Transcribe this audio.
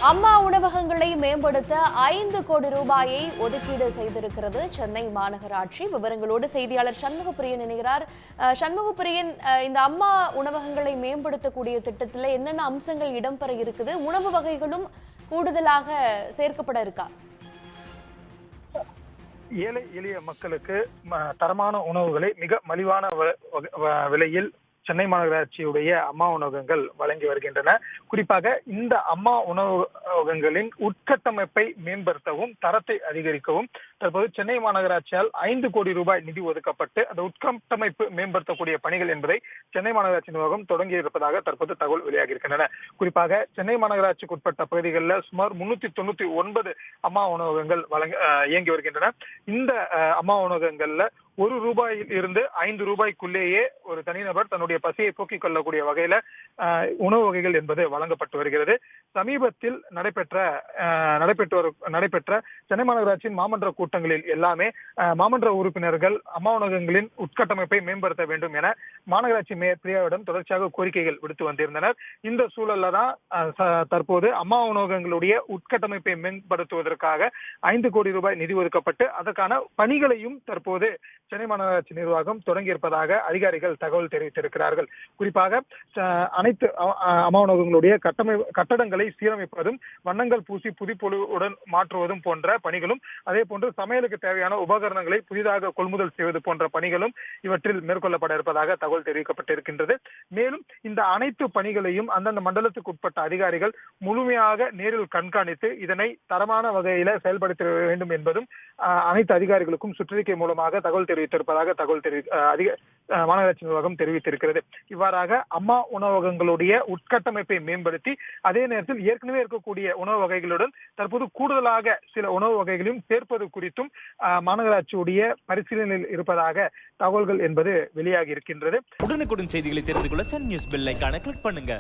அம்மா உணவகங்களை மேம்படுத்த 5 கோடி ரூபாயை ஒதுக்கீடு செய்திருக்கிறது சென்னை மாநகராட்சி. விவரங்களோடு செய்தியாளர் சண்முகப்பிரியன் இணைகிறார். சண்முகப்பிரியன், இந்த அம்மா உணவகங்களை மேம்படுத்தக்கூடிய திட்டத்தில் என்னென்ன அம்சங்கள் இடம்பெற இருக்குது? உணவு வகைகளும் கூடுதலாக சேர்க்கப்பட இருக்கா? ஏழை எளிய மக்களுக்கு தரமான உணவுகளை மிக மலிவான விலையில் சென்னை மாநகராட்சியுடைய அம்மா உணவகங்கள் வழங்கி வருகின்றன. குறிப்பாக இந்த அம்மா உணவகங்களின் உட்கட்டமைப்பை மேம்படுத்தவும் தரத்தை அதிகரிக்கவும் தற்போது சென்னை மாநகராட்சியால் 5 கோடி ரூபாய் நிதி ஒதுக்கப்பட்டு அந்த உட்கட்டமைப்பு மேம்படுத்தக்கூடிய பணிகள் என்பதை சென்னை மாநகராட்சி நிர்வாகம் தொடங்கி இருப்பதாக தற்போது தகவல் வெளியாகி இருக்கின்றன. குறிப்பாக சென்னை மாநகராட்சிக்கு உட்பட்ட பகுதிகளில் சுமார் 399 அம்மா உணவகங்கள் இயங்கி வருகின்றன. இந்த அம்மா உணவகங்கள்ல ₹1 இருந்து ₹5 ஒரு தனிநபர் தன்னுடைய பசியை போக்கிக் கொள்ளக்கூடிய வகையில உணவு வகைகள் என்பது வழங்கப்பட்டு வருகிறது. சமீபத்தில் நடைபெற்ற சென்னை மாநகராட்சியின் மாமன்ற கூட்டங்களில் எல்லாமே மாமன்ற உறுப்பினர்கள் அம்மா உணவகங்களின் உட்கட்டமைப்பை மேம்படுத்த வேண்டும் என மாநகராட்சி மேயர் பிரியாவிடம் தொடர்ச்சியாக கோரிக்கைகள் விடுத்து வந்திருந்தனர். இந்த சூழல்ல தான் தற்போது அம்மா உணவகங்களுடைய உட்கட்டமைப்பை மேம்படுத்துவதற்காக 5 கோடி ரூபாய் நிதி ஒதுக்கப்பட்டு அதற்கான பணிகளையும் தற்போது சென்னை மாநகராட்சி நிர்வாகம் தொடங்கி இருப்பதாக அதிகாரிகள் தகவல் தெரிவித்திருக்கிறார்கள். குறிப்பாக அனைத்து அம்மா உணவகங்களுடைய கட்டடங்களை சீரமைப்பதும் வண்ணங்கள் பூசி புதுப்பொலிவுடன் மாற்றுவதும் போன்ற பணிகளும் அதே போன்று சமையலுக்கு தேவையான உபகரணங்களை புதிதாக கொள்முதல் செய்வது போன்ற பணிகளும் இவற்றில் மேற்கொள்ளப்பட இருப்பதாக தகவல் தெரிவிக்கப்பட்டிருக்கின்றது. மேலும் இந்த அனைத்து பணிகளையும் அந்தந்த மண்டலத்துக்கு உட்பட்ட அதிகாரிகள் முழுமையாக நேரில் கண்காணித்து இதனை தரமான வகையில செயல்படுத்த வேண்டும் என்பதும் அனைத்து அதிகாரிகளுக்கும் சுற்றறிக்கை மூலமாக தகவல் தெரிவித்திருப்பதாக மாநகராட்சி நிர்வாகம் தெரிவித்திருக்கிறது. இவ்வாறாக அம்மா உணவகங்களுடைய உட்கட்டமைப்பை மேம்படுத்தி அதே நேரத்தில் ஏற்கனவே இருக்கக்கூடிய உணவு வகைகளுடன் தற்போது கூடுதலாக சில உணவு வகைகளையும் சேர்ப்பது குறித்தும் மாநகராட்சியுடைய பரிசீலனையில் இருப்பதாக தகவல்கள் என்பது வெளியாகி இருக்கின்றது. உடனுக்குடன் செய்திகளை தெரிந்து கொள்ள சன் நியூஸ் பெல் ஐகானை கிளிக் பண்ணுங்க.